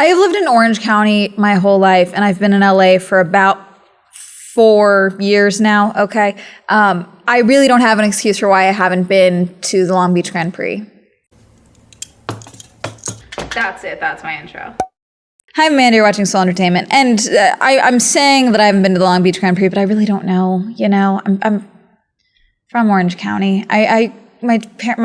I have lived in Orange County my whole life, and I've been in LA for about 4 years now, okay? I really don't have an excuse for why I haven't been to the Long Beach Grand Prix. That's it, that's my intro. Hi, I'm Amanda, you're watching Swell Entertainment, and I'm saying that I haven't been to the Long Beach Grand Prix, but I really don't know, you know? I'm from Orange County. My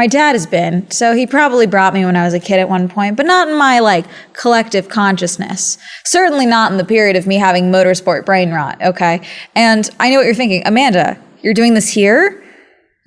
dad has been, so he probably brought me when I was a kid at one point, but not in my, like, collective consciousness. Certainly not in the period of me having motorsport brain rot, okay? And I know what you're thinking. Amanda, you're doing this here?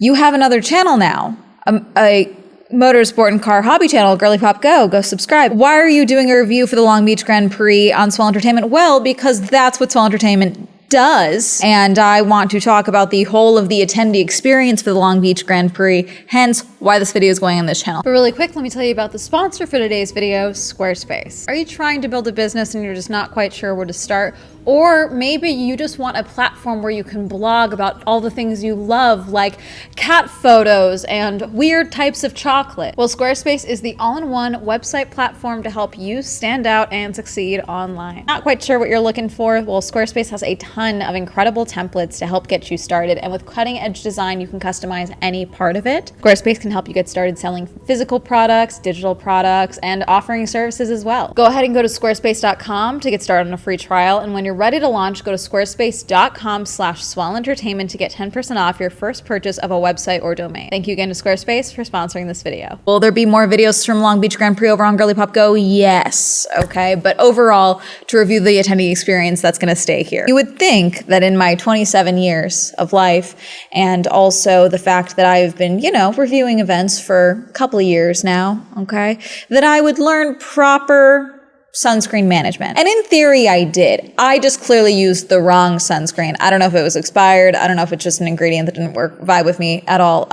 You have another channel now, a motorsport and car hobby channel, Girly Pop Go. Go subscribe. Why are you doing a review for the Long Beach Grand Prix on Swell Entertainment? Well, because that's what Swell Entertainment does, and I want to talk about the whole of the attendee experience for the Long Beach Grand Prix, hence why this video is going on this channel. But really quick, let me tell you about the sponsor for today's video, Squarespace. Are you trying to build a business and you're just not quite sure where to start? Or maybe you just want a platform where you can blog about all the things you love, like cat photos and weird types of chocolate. Well, Squarespace is the all-in-one website platform to help you stand out and succeed online. Not quite sure what you're looking for? Well, Squarespace has a ton of incredible templates to help get you started, and with cutting-edge design, you can customize any part of it. Squarespace can help you get started selling physical products, digital products, and offering services as well. Go ahead and go to squarespace.com to get started on a free trial, and when you're ready to launch, go to squarespace.com/swellentertainment to get 10% off your first purchase of a website or domain. Thank you again to Squarespace for sponsoring this video. Will there be more videos from Long Beach Grand Prix over on Girly Pop Go? Yes, okay, but overall, to review the attendee experience, that's gonna stay here. You would think that in my 27 years of life, and also the fact that I've been, you know, reviewing events for a couple of years now, okay, that I would learn proper sunscreen management. And in theory, I did. I just clearly used the wrong sunscreen. I don't know if it was expired. I don't know if it's just an ingredient that didn't vibe with me at all.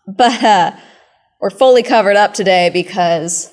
But we're fully covered up today because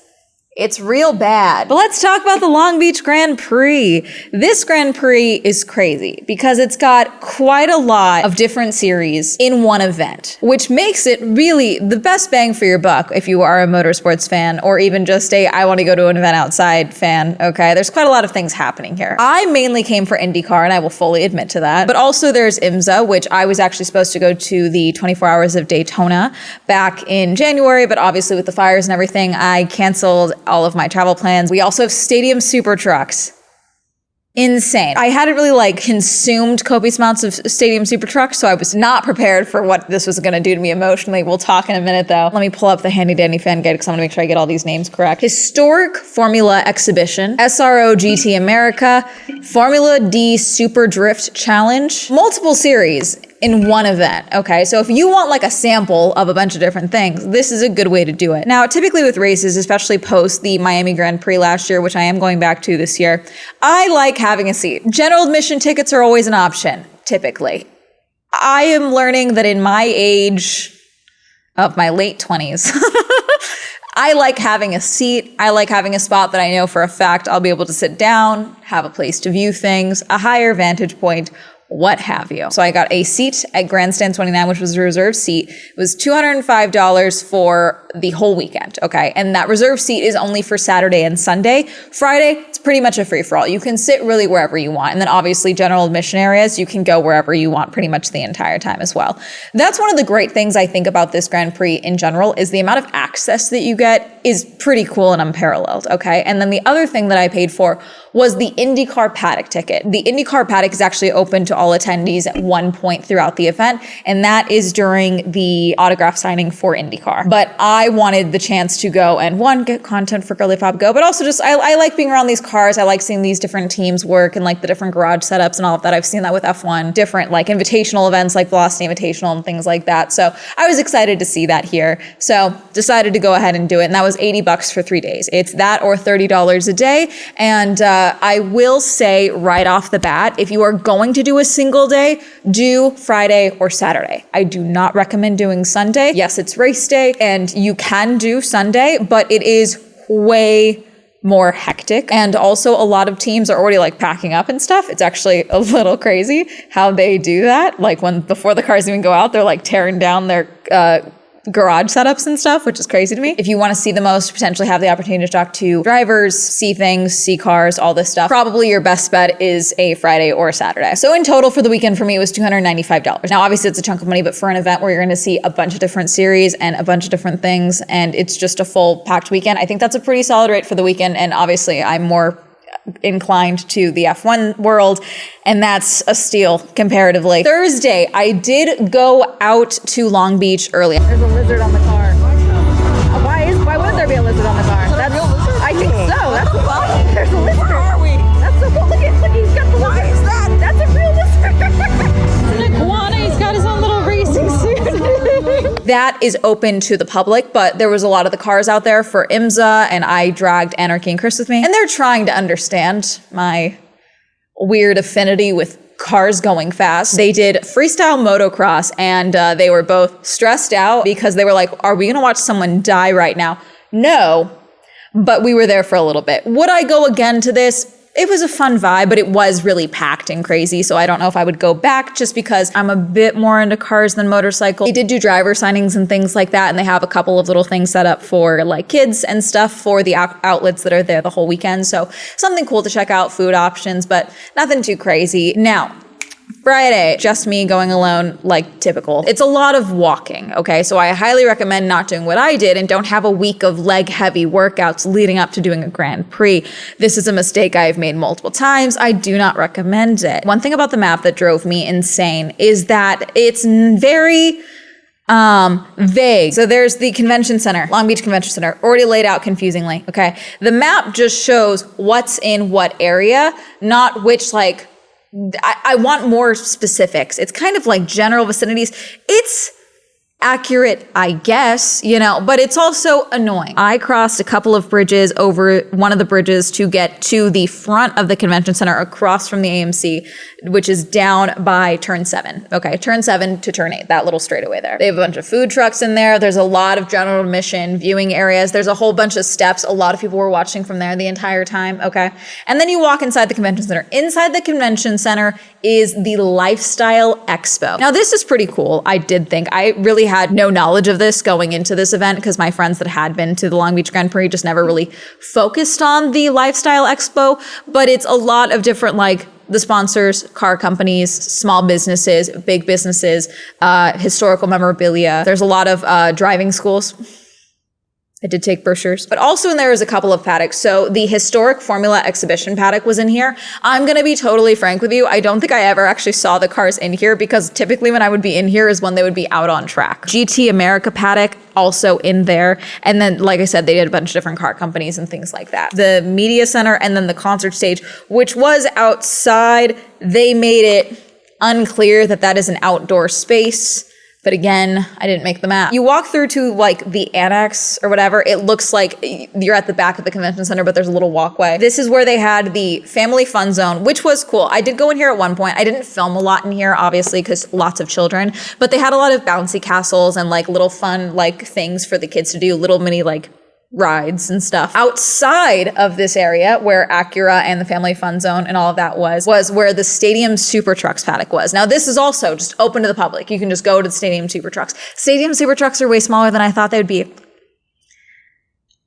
it's real bad. But let's talk about the Long Beach Grand Prix. This Grand Prix is crazy because it's got quite a lot of different series in one event, which makes it really the best bang for your buck if you are a motorsports fan or even just a I want to go to an event outside fan, okay? There's quite a lot of things happening here. I mainly came for IndyCar, and I will fully admit to that, but also there's IMSA, which I was actually supposed to go to the 24 Hours of Daytona back in January, but obviously with the fires and everything, I canceled all of my travel plans. We also have stadium super trucks. Insane. I hadn't really consumed copious amounts of stadium super trucks, so I was not prepared for what this was gonna do to me emotionally. We'll talk in a minute though. Let me pull up the handy dandy fan guide because I'm gonna make sure I get all these names correct. Historic Formula Exhibition, SRO GT America, Formula D Super Drift Challenge, multiple series in one event, okay? So if you want a sample of a bunch of different things, this is a good way to do it. Now, typically with races, especially post the Miami Grand Prix last year, which I am going back to this year, I like having a seat. General admission tickets are always an option, typically. I am learning that in my age of my late 20s, I like having a seat. I like having a spot that I know for a fact I'll be able to sit down, have a place to view things, a higher vantage point, what have you. So I got a seat at Grandstand 29, which was a reserved seat. It was $205 for the whole weekend, okay? And that reserved seat is only for Saturday and Sunday. Friday, it's pretty much a free-for-all. You can sit really wherever you want. And then obviously general admission areas, you can go wherever you want pretty much the entire time as well. That's one of the great things I think about this Grand Prix in general is the amount of access that you get is pretty cool and unparalleled, okay? And then the other thing that I paid for was the IndyCar Paddock ticket. The IndyCar Paddock is actually open to all attendees at one point throughout the event, and that is during the autograph signing for IndyCar. But I wanted the chance to go and one, get content for Girly Pop Go, but also just, I like being around these cars. I like seeing these different teams work and the different garage setups and all of that. I've seen that with F1, different invitational events like Velocity Invitational and things like that. So I was excited to see that here. So decided to go ahead and do it. And that was $80 for 3 days. It's that or $30 a day. And I will say right off the bat, if you are going to do a single day, do Friday or Saturday. I do not recommend doing Sunday. Yes, it's race day and you can do Sunday, but it is way more hectic. And also a lot of teams are already packing up and stuff. It's actually a little crazy how they do that. Before the cars even go out, they're tearing down their garage setups and stuff, which is crazy to me. If you want to see the most, potentially have the opportunity to talk to drivers, see things, see cars, all this stuff, probably your best bet is a Friday or a Saturday. So in total for the weekend for me, it was $295. Now, obviously it's a chunk of money, but for an event where you're going to see a bunch of different series and a bunch of different things, and it's just a full packed weekend, I think that's a pretty solid rate for the weekend. And obviously I'm more inclined to the F1 world, and that's a steal comparatively. Thursday, I did go out to Long Beach early. There's a lizard on the car. Why wouldn't there be a lizard on the car? I think so. That's the problem. There's a lizard. Where are we? That's so cool. Look, he's got the lizard. Why is that? That's a real lizard. It's an iguana. He's got his own little racing suit. That is open to the public, but there was a lot of the cars out there for IMSA, and I dragged Anarchy and Chris with me, and they're trying to understand my weird affinity with cars going fast. They did freestyle motocross, and they were both stressed out because they were like, are we gonna watch someone die right now? No, but we were there for a little bit. Would I go again to this? It was a fun vibe, but it was really packed and crazy. So I don't know if I would go back just because I'm a bit more into cars than motorcycles. They did do driver signings and things like that. And they have a couple of little things set up for like kids and stuff for the outlets that are there the whole weekend. So something cool to check out, food options, but nothing too crazy. Now, Friday, just me going alone, like typical. It's a lot of walking, okay? So I highly recommend not doing what I did and don't have a week of leg-heavy workouts leading up to doing a Grand Prix. This is a mistake I've made multiple times. I do not recommend it. One thing about the map that drove me insane is that it's very vague. So there's the convention center, Long Beach Convention Center, already laid out confusingly, okay? The map just shows what's in what area, not which like I want more specifics. It's kind of like general vicinities. It's accurate, I guess, you know, but it's also annoying. I crossed a couple of bridges over one of the bridges to get to the front of the convention center across from the AMC, which is down by turn 7. Okay, turn 7 to turn 8, that little straightaway there. They have a bunch of food trucks in there. There's a lot of general admission viewing areas. There's a whole bunch of steps. A lot of people were watching from there the entire time, okay? And then you walk inside the convention center. Inside the convention center is the Lifestyle Expo. Now, this is pretty cool, I did think. I really had no knowledge of this going into this event because my friends that had been to the Long Beach Grand Prix just never really focused on the Lifestyle Expo, but it's a lot of different like the sponsors, car companies, small businesses, big businesses, historical memorabilia. There's a lot of driving schools. I did take brochures, but also in there is a couple of paddocks. So the historic Formula Exhibition paddock was in here. I'm going to be totally frank with you. I don't think I ever actually saw the cars in here because typically when I would be in here is when they would be out on track. GT America paddock also in there. And then, like I said, they did a bunch of different car companies and things like that. The media center and then the concert stage, which was outside, they made it unclear that that is an outdoor space. But again, I didn't make the map. You walk through to like the annex or whatever. It looks like you're at the back of the convention center, but there's a little walkway. This is where they had the family fun zone, which was cool. I did go in here at one point. I didn't film a lot in here, obviously, because lots of children, but they had a lot of bouncy castles and like little fun like things for the kids to do, little mini like rides and stuff. Outside of this area where Acura and the family fun zone and all of that was where the Stadium Super Trucks paddock was. Now this is also just open to the public. You can just go to the Stadium Super Trucks. Stadium Super Trucks are way smaller than I thought they would be.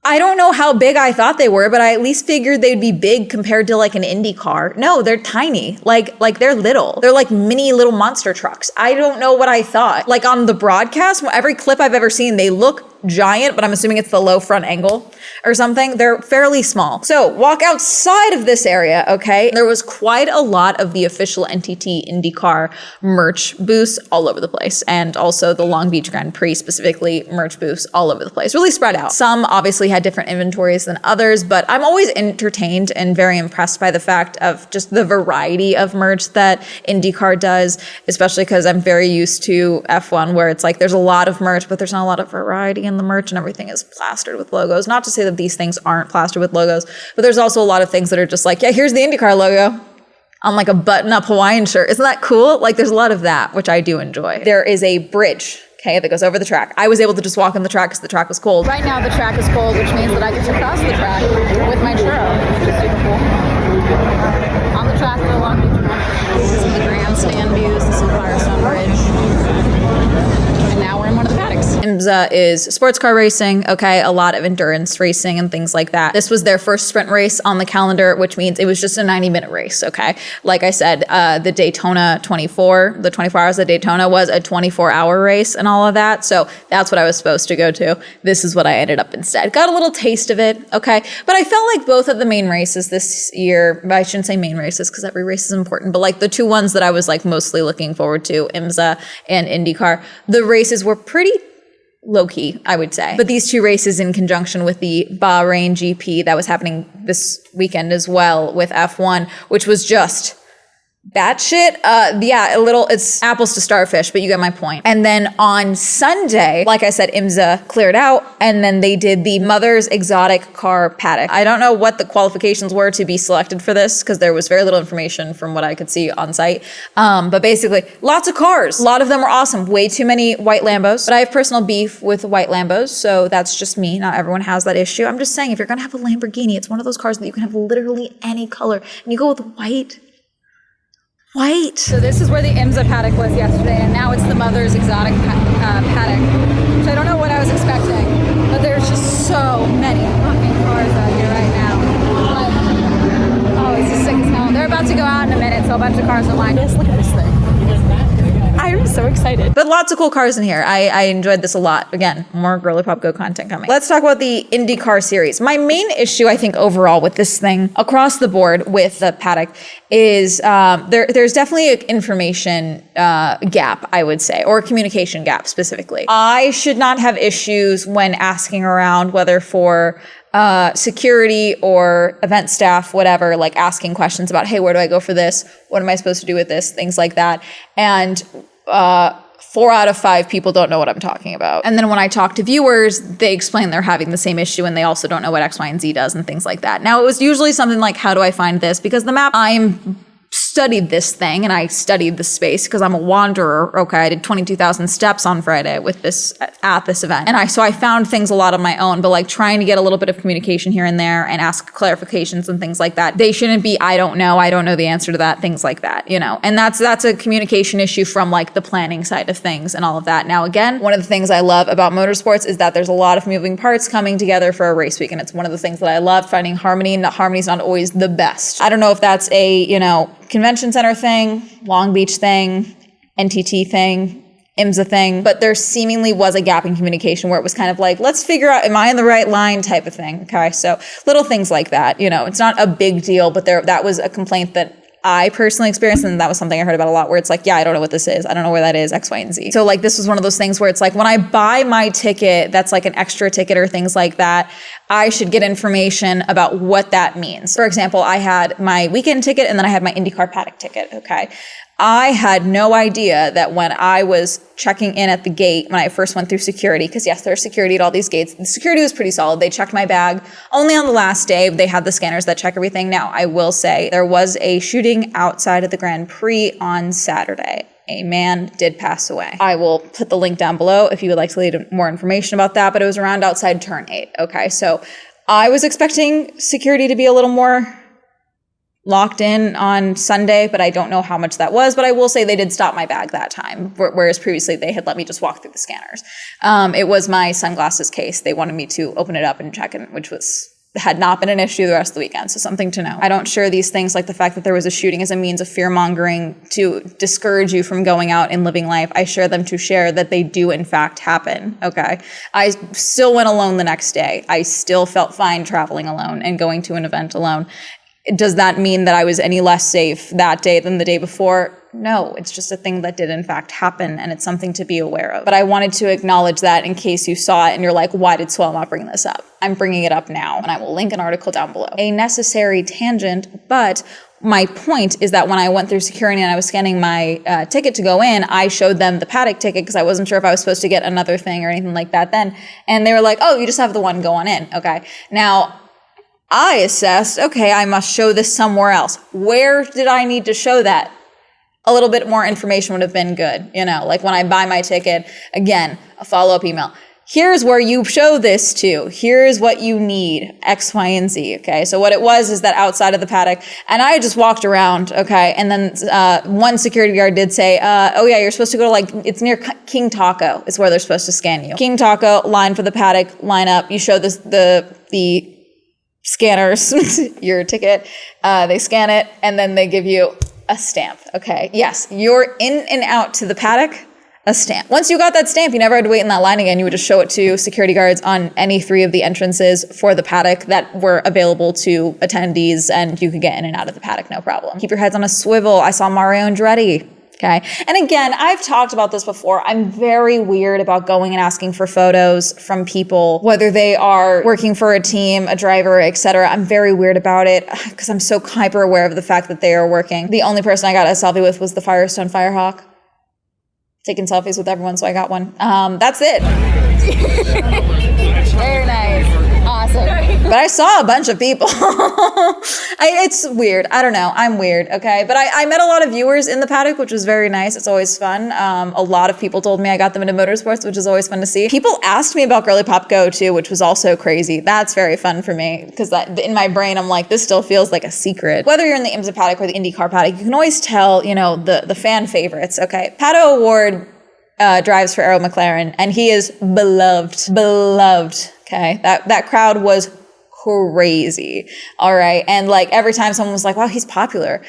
I don't know how big I thought they were, but I at least figured they'd be big compared to like an IndyCar. No, they're tiny. Like they're little. They're like mini little monster trucks. I don't know what I thought. Like on the broadcast, every clip I've ever seen, they look giant, but I'm assuming it's the low front angle or something. They're fairly small. So walk outside of this area, okay? There was quite a lot of the official NTT IndyCar merch booths all over the place. And also the Long Beach Grand Prix specifically merch booths all over the place, really spread out. Some obviously had different inventories than others, but I'm always entertained and very impressed by the fact of just the variety of merch that IndyCar does, especially because I'm very used to F1 where it's like there's a lot of merch, but there's not a lot of variety in the merch and everything is plastered with logos. Not to say that these things aren't plastered with logos, but there's also a lot of things that are just like, yeah, here's the IndyCar logo on like a button-up Hawaiian shirt. Isn't that cool? Like there's a lot of that, which I do enjoy. There is a bridge, okay, that goes over the track. I was able to just walk on the track because the track was cold. Right now the track is cold, which means that I get to cross the track with my churro, which is super cool. On the track for the Long Beach Grand Prix. This is the grandstand views. This is Firestone Bridge. And now we're in one of the paddocks. IMSA IMSA is sports car racing, okay? A lot of endurance racing and things like that. This was their first sprint race on the calendar, which means it was just a 90-minute race, okay? Like I said, the Daytona 24, the 24 hours of Daytona was a 24-hour race and all of that. So that's what I was supposed to go to. This is what I ended up instead. Got a little taste of it, okay? But I felt like both of the main races this year, I shouldn't say main races because every race is important, but like the two ones that I was like mostly looking forward to, IMSA and IndyCar, the races were pretty low-key, I would say. But these two races in conjunction with the Bahrain GP that was happening this weekend as well with F1, which was just batshit. Yeah, it's apples to starfish, but you get my point. And then on Sunday, like I said, IMSA cleared out, and then they did the Mother's Exotic Car Paddock. I don't know what the qualifications were to be selected for this, because there was very little information from what I could see on site. But basically, lots of cars. A lot of them are awesome. Way too many white Lambos. But I have personal beef with white Lambos, so that's just me. Not everyone has that issue. I'm just saying, if you're gonna have a Lamborghini, it's one of those cars that you can have literally any color, and you go with white. White. So this is where the IMSA paddock was yesterday, and now it's the Mother's Exotic paddock. So I don't know what I was expecting, but there's just so many fucking cars out here right now. Like, oh, this is sick as hell. They're about to go out in a minute, so a bunch of cars are lined. Just look at this thing. I'm so excited. But lots of cool cars in here. I enjoyed this a lot. Again, more Girly Pop Go content coming. Let's talk about the IndyCar series. My main issue, I think, overall with this thing across the board with the paddock is there's definitely an information gap, I would say, or a communication gap specifically. I should not have issues when asking around, whether for security or event staff, whatever, like asking questions about, hey, where do I go for this? What am I supposed to do with this? Things like that. And 4 out of 5 people don't know what I'm talking about. And then when I talk to viewers, they explain they're having the same issue and they also don't know what X, Y, and Z does and things like that. Now, it was usually something like, how do I find this? Because the map, I'm studied this thing and I studied the space because I'm a wanderer. Okay, I did 22,000 steps on Friday with this at this event. And so I found things a lot on my own, but like trying to get a little bit of communication here and there and ask clarifications and things like that. They shouldn't be, I don't know the answer to that, things like that, you know. And that's a communication issue from like the planning side of things and all of that. Now, again, one of the things I love about motorsports is that there's a lot of moving parts coming together for a race week. And it's one of the things that I love, finding harmony, and that harmony's not always the best. I don't know if that's a, you know, convention center thing, Long Beach thing, NTT thing, IMSA thing, but there seemingly was a gap in communication where it was kind of like, let's figure out, am I in the right line type of thing, okay? So little things like that, you know, it's not a big deal, but that was a complaint that I personally experienced, and that was something I heard about a lot, where it's like, yeah, I don't know what this is. I don't know where that is, X, Y, and Z. So like, this was one of those things where it's like, when I buy my ticket, that's like an extra ticket or things like that, I should get information about what that means. For example, I had my weekend ticket and then I had my IndyCar paddock ticket, okay? I had no idea that when I was checking in at the gate, when I first went through security, because yes, there's security at all these gates. The security was pretty solid. They checked my bag. Only on the last day, they had the scanners that check everything. Now, I will say there was a shooting outside of the Grand Prix on Saturday. A man did pass away. I will put the link down below if you would like to read more information about that, but it was around outside turn 8. Okay, so I was expecting security to be a little more locked in on Sunday, but I don't know how much that was. But I will say they did stop my bag that time, whereas previously they had let me just walk through the scanners. It was my sunglasses case. They wanted me to open it up and check it, which had not been an issue the rest of the weekend, so something to know. I don't share these things like the fact that there was a shooting as a means of fear-mongering to discourage you from going out and living life. I share them to share that they do in fact happen, okay? I still went alone the next day. I still felt fine traveling alone and going to an event alone. Does that mean that I was any less safe that day than the day before? No, it's just a thing that did in fact happen, and it's something to be aware of. But I wanted to acknowledge that in case you saw it and you're like, why did Swell not bring this up? I'm bringing it up now, and I will link an article down below. A necessary tangent, but my point is that when I went through security and I was scanning my ticket to go in, I showed them the paddock ticket because I wasn't sure if I was supposed to get another thing or anything like that then. And they were like, oh, you just have the one, go on in. Okay. Now, I assessed, okay, I must show this somewhere else. Where did I need to show that? A little bit more information would have been good, you know, like when I buy my ticket, again, a follow-up email. here's where you show this to. Here's what you need, X, Y, and Z, okay? So what it was is that outside of the paddock, and I just walked around, okay? And then one security guard did say, oh yeah, you're supposed to go to like, it's near King Taco is where they're supposed to scan you. King Taco, line for the paddock, line up. You show this, the scanners your ticket, they scan it, and then they give you a stamp, okay? Yes, you're in and out to the paddock, a stamp. Once you got that stamp, you never had to wait in that line again. You would just show it to security guards on any 3 of the entrances for the paddock that were available to attendees, and you could get in and out of the paddock, no problem. Keep your heads on a swivel. I saw Mario Andretti. Okay. And again, I've talked about this before. I'm very weird about going and asking for photos from people, whether they are working for a team, a driver, etc. I'm very weird about it because I'm so hyper aware of the fact that they are working. The only person I got a selfie with was the Firestone Firehawk. Taking selfies with everyone, so I got one. That's it. Very nice. Awesome. But I saw a bunch of people. It's weird. I don't know. I'm weird, okay? But I met a lot of viewers in the paddock, which was very nice. It's always fun. A lot of people told me I got them into motorsports, which is always fun to see. People asked me about Girly Pop Go, too, which was also crazy. That's very fun for me, because in my brain, I'm like, this still feels like a secret. Whether you're in the IMSA paddock or the IndyCar paddock, you can always tell, you know, the fan favorites, okay? Pato O'Ward drives for Arrow McLaren, and he is beloved. Beloved. Okay, that crowd was crazy. All right, and like every time someone was like, "Wow, he's popular,"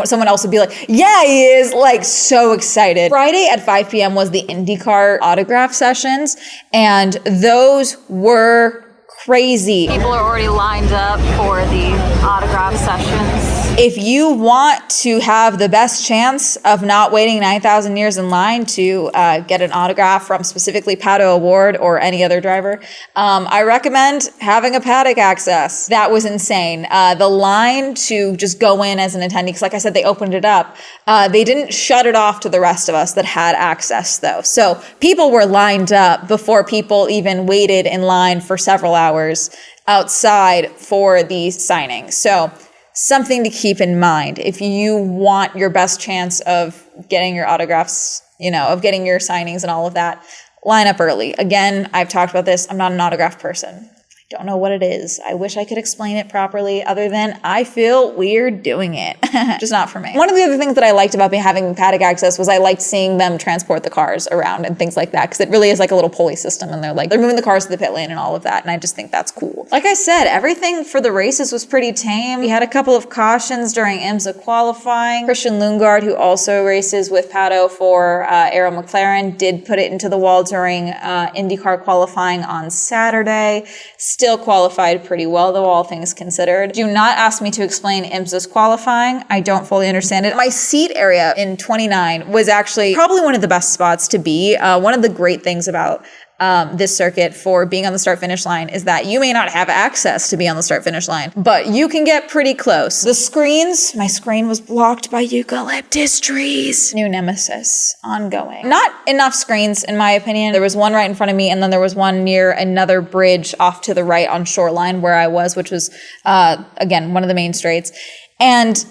someone else would be like, "Yeah, he is!" Like so excited. Friday at 5 p.m. was the IndyCar autograph sessions, and those were crazy. People are already lined up for the autograph sessions. If you want to have the best chance of not waiting 9,000 years in line to get an autograph from specifically Pato O'Ward or any other driver, I recommend having a paddock access. That was insane. The line to just go in as an attendee, because like I said, they opened it up. They didn't shut it off to the rest of us that had access though. So people were lined up before people even waited in line for several hours outside for the signing. So something to keep in mind if you want your best chance of getting your autographs, you know, of getting your signings and all of that, line up early. Again, I've talked about this. I'm not an autograph person. I don't know what it is. I wish I could explain it properly other than I feel weird doing it. Just not for me. One of the other things that I liked about me having paddock access was I liked seeing them transport the cars around and things like that, because it really is like a little pulley system, and they're moving the cars to the pit lane and all of that, and I just think that's cool. Like I said, everything for the races was pretty tame. We had a couple of cautions during IMSA qualifying. Christian Lundgaard, who also races with Pato for Arrow McLaren, did put it into the wall during IndyCar qualifying on Saturday. Still qualified pretty well, though, all things considered. Do not ask me to explain IMSA's qualifying. I don't fully understand it. My seat area in 29 was actually probably one of the best spots to be. One of the great things about this circuit for being on the start-finish line is that you may not have access to be on the start-finish line, but you can get pretty close. The screens, my screen was blocked by eucalyptus trees. New nemesis, ongoing. Not enough screens, in my opinion. There was one right in front of me, and then there was one near another bridge off to the right on Shoreline where I was, which was, again, one of the main straights. And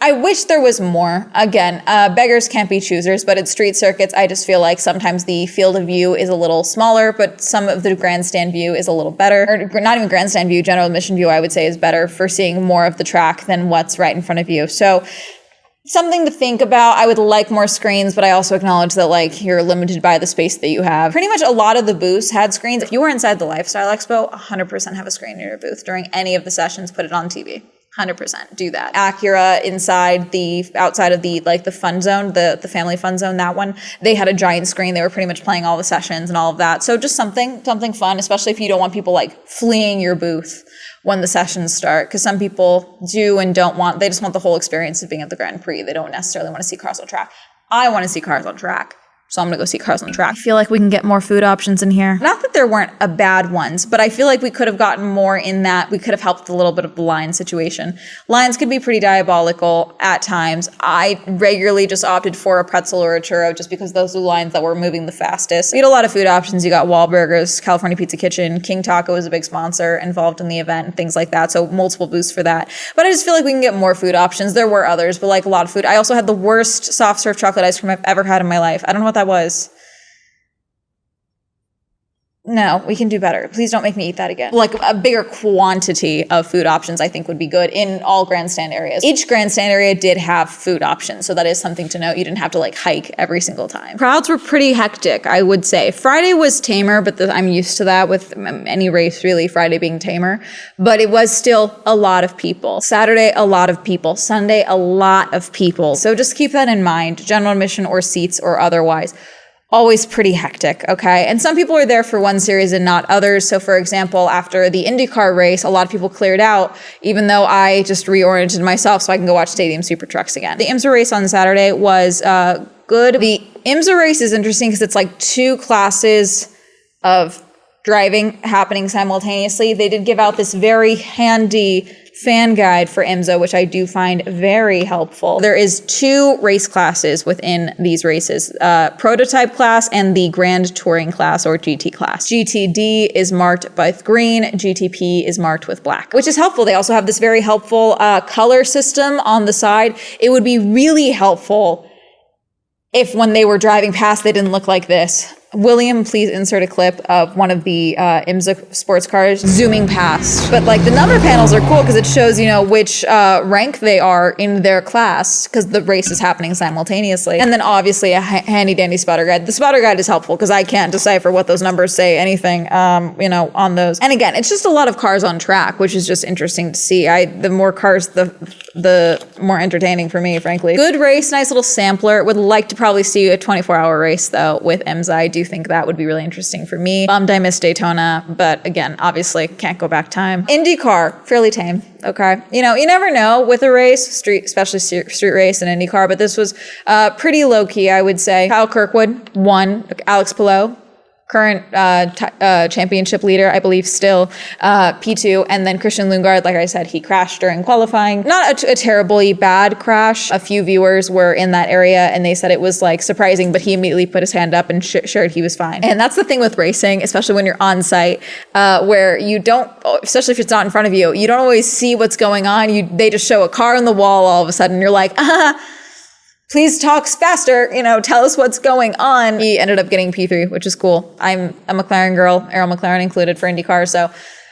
I wish there was more. Again, beggars can't be choosers, but at street circuits, I just feel like sometimes the field of view is a little smaller, but some of the grandstand view is a little better. Or not even grandstand view, general admission view, I would say, is better for seeing more of the track than what's right in front of you. So something to think about. I would like more screens, but I also acknowledge that like you're limited by the space that you have. Pretty much a lot of the booths had screens. If you were inside the Lifestyle Expo, 100% have a screen in your booth during any of the sessions. Put it on TV. 100% do that. Acura outside of the like the fun zone, the family fun zone, that one, they had a giant screen. They were pretty much playing all the sessions and all of that. So just something fun, especially if you don't want people like fleeing your booth when the sessions start, because some people do and they just want the whole experience of being at the Grand Prix. They don't necessarily want to see cars on track. I want to see cars on track. So I'm gonna go see cars on track. I feel like we can get more food options in here. Not that there weren't bad ones, but I feel like we could have gotten more in that. We could have helped a little bit of the line situation. Lines could be pretty diabolical at times. I regularly just opted for a pretzel or a churro just because those are the lines that were moving the fastest. We had a lot of food options. You got Wahlburgers, California Pizza Kitchen, King Taco is a big sponsor involved in the event and things like that. So multiple booths for that. But I just feel like we can get more food options. There were others, but like a lot of food. I also had the worst soft serve chocolate ice cream I've ever had in my life. I don't know what that was. No, we can do better. Please don't make me eat that again. Like a bigger quantity of food options I think would be good in all grandstand areas. Each grandstand area did have food options, so that is something to note. You didn't have to like hike every single time. Crowds were pretty hectic, I would say. Friday was tamer, but I'm used to that with any race really, Friday being tamer. But it was still a lot of people. Saturday, a lot of people. Sunday, a lot of people. So just keep that in mind, general admission or seats or otherwise. Always pretty hectic, okay? And some people are there for one series and not others. So for example, after the IndyCar race, a lot of people cleared out, even though I just reoriented myself so I can go watch Stadium Super Trucks again. The IMSA race on Saturday was good. The IMSA race is interesting because it's like two classes of driving happening simultaneously. They did give out this very handy fan guide for IMSA, which I do find very helpful. There is two race classes within these races, prototype class and the grand touring class or GT class. GTD is marked with green, GTP is marked with black, which is helpful. They also have this very helpful color system on the side. It would be really helpful if when they were driving past, they didn't look like this. William, please insert a clip of one of the IMSA sports cars zooming past. But like the number panels are cool because it shows, you know, which rank they are in their class because the race is happening simultaneously. And then obviously a handy dandy spotter guide. The spotter guide is helpful because I can't decipher what those numbers say, anything, you know, on those. And again, it's just a lot of cars on track, which is just interesting to see. The more cars, the more entertaining for me, frankly. Good race, nice little sampler. Would like to probably see a 24-hour race though with IMSA. I do think that would be really interesting for me. Bummed I missed Daytona, but again, obviously can't go back time. IndyCar, fairly tame, okay? You know, you never know with a race, especially street race and IndyCar, but this was pretty low-key, I would say. Kyle Kirkwood won, Alex Palou, current championship leader, I believe still P2, and then Christian Lundgaard, like I said, he crashed during qualifying. Not a terribly bad crash. A few viewers were in that area and they said it was like surprising, but he immediately put his hand up and shared he was fine. And that's the thing with racing, especially when you're on site, where you don't, especially if it's not in front of you, you don't always see what's going on. They just show a car on the wall all of a sudden. You're like, please talk faster, you know, tell us what's going on. He ended up getting P3, which is cool. I'm a McLaren girl, Arrow McLaren included for IndyCar, so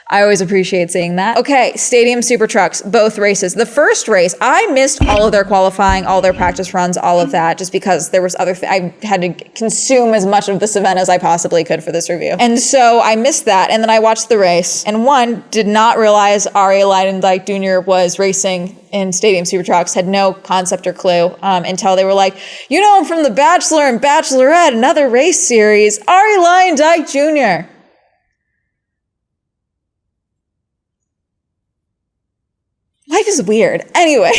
I always appreciate seeing that. Okay, Stadium Super Trucks, both races. The first race, I missed all of their qualifying, all their practice runs, all of that, just because there was I had to consume as much of this event as I possibly could for this review. And so I missed that, and then I watched the race, and did not realize Arie Luyendyk Jr. was racing in Stadium Super Trucks, had no concept or clue until they were like, you know him from The Bachelor and Bachelorette, another race series, Arie Luyendyk Jr. Life is weird. Anyway,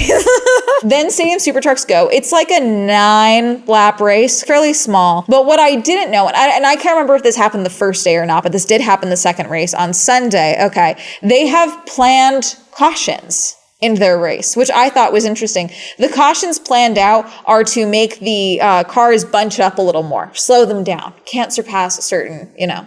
then Stadium Super Trucks Go. It's like a 9-lap race, fairly small. But what I didn't know, and I can't remember if this happened the first day or not, but this did happen the second race on Sunday. Okay, they have planned cautions in their race, which I thought was interesting. The cautions planned out are to make the cars bunch up a little more, slow them down. Can't surpass a certain, you know,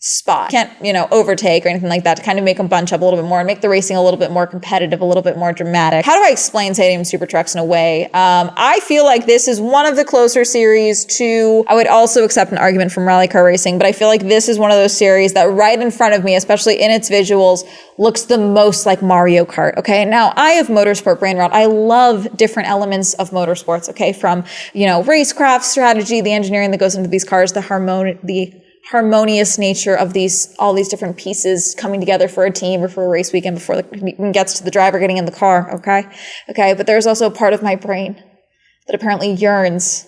spot. Can't, you know, overtake or anything like that, to kind of make them bunch up a little bit more and make the racing a little bit more competitive, a little bit more dramatic. How do I explain Stadium Super Trucks in a way? I feel like this is one of the closer series to, I would also accept an argument from rally car racing, but I feel like this is one of those series that right in front of me, especially in its visuals, looks the most like Mario Kart, okay? Now, I have motorsport brain rot. I love different elements of motorsports, okay? From, you know, racecraft strategy, the engineering that goes into these cars, the harmonious nature of all these different pieces coming together for a team or for a race weekend before it even gets to the driver getting in the car, okay? But there's also a part of my brain that apparently yearns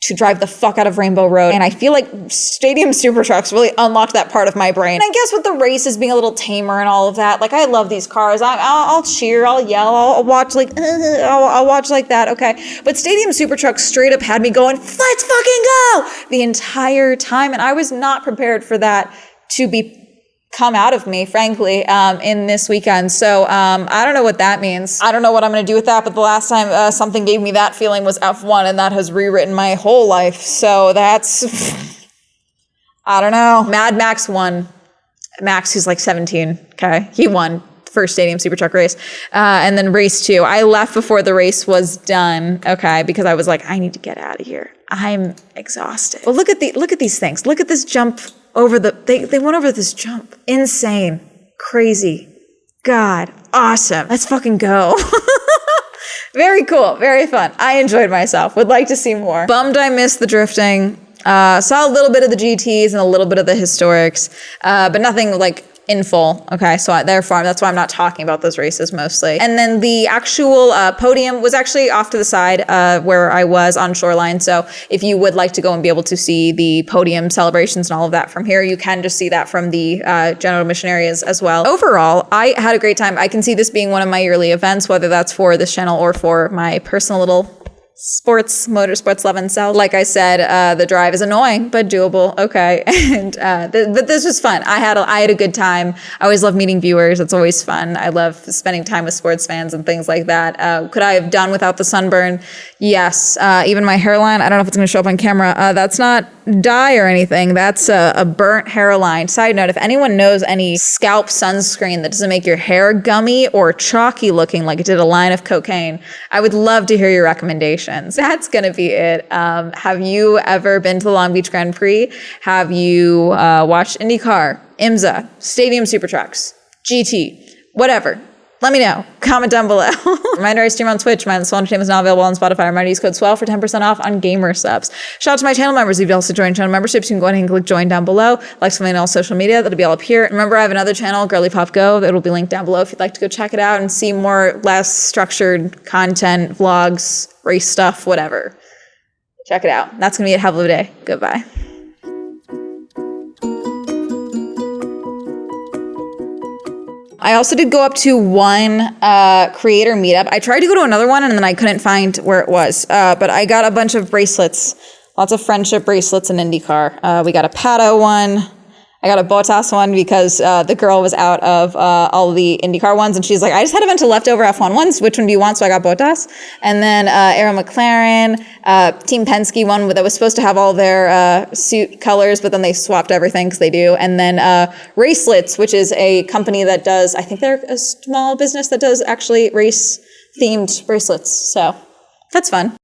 to drive the fuck out of Rainbow Road. And I feel like Stadium Super Trucks really unlocked that part of my brain. And I guess with the races being a little tamer and all of that, like I love these cars. I'll cheer, I'll yell, I'll watch like, I'll watch like that, okay? But Stadium Super Trucks straight up had me going, let's fucking go! The entire time. And I was not prepared for that to come out of me, frankly, in this weekend. So I don't know what that means. I don't know what I'm going to do with that, but the last time something gave me that feeling was F1, and that has rewritten my whole life. So that's, I don't know. Mad Max won. Max, who's like 17, okay? He won the first Stadium Super Truck race. And then race 2. I left before the race was done, okay, because I was like, I need to get out of here. I'm exhausted. Well, look at these things. Look at this jump over they went over this jump. Insane. Crazy. God. Awesome. Let's fucking go. Very cool. Very fun. I enjoyed myself. Would like to see more. Bummed I missed the drifting. Saw a little bit of the GTs and a little bit of the historics, but nothing like in full. Okay, so therefore that's why I'm not talking about those races mostly. And then the actual podium was actually off to the side where I was on Shoreline. So if you would like to go and be able to see the podium celebrations and all of that from here, you can just see that from the general admission areas as well. Overall, I had a great time. I can see this being one of my yearly events, whether that's for this channel or for my personal little motorsports love and self. Like I said, the drive is annoying, but doable. Okay. And, but this was fun. I had a good time. I always love meeting viewers. It's always fun. I love spending time with sports fans and things like that. Could I have done without the sunburn? Yes. Even my hairline, I don't know if it's going to show up on camera. That's not dye or anything. That's a burnt hairline. Side note, if anyone knows any scalp sunscreen that doesn't make your hair gummy or chalky looking like it did a line of cocaine, I would love to hear your recommendations. That's going to be it. Have you ever been to the Long Beach Grand Prix? Have you watched IndyCar, IMSA, Stadium Super Trucks, GT, whatever? Let me know. Comment down below. Reminder, I stream on Twitch. My Swell Entertainment is now available on Spotify. Reminder, use code SWELL for 10% off on gamer subs. Shout out to my channel members. If you'd also join channel memberships, you can go ahead and click join down below. Like something on all social media. That'll be all up here. Remember, I have another channel, Girly Pop Go. That'll be linked down below if you'd like to go check it out and see more, less structured content, vlogs, race stuff, whatever. Check it out. That's going to be it. Have a lovely day. Goodbye. I also did go up to one creator meetup. I tried to go to another one and then I couldn't find where it was. But I got a bunch of bracelets, lots of friendship bracelets in IndyCar. We got a Paddock one. I got a Bottas one because the girl was out of all of the IndyCar ones, and she's like, I just had a bunch of leftover F1 ones. Which one do you want? So I got Bottas. And then Aaron McLaren, Team Penske one that was supposed to have all their suit colors, but then they swapped everything because they do. And then Racelets, which is a company that does, I think they're a small business that does actually race-themed bracelets. So that's fun.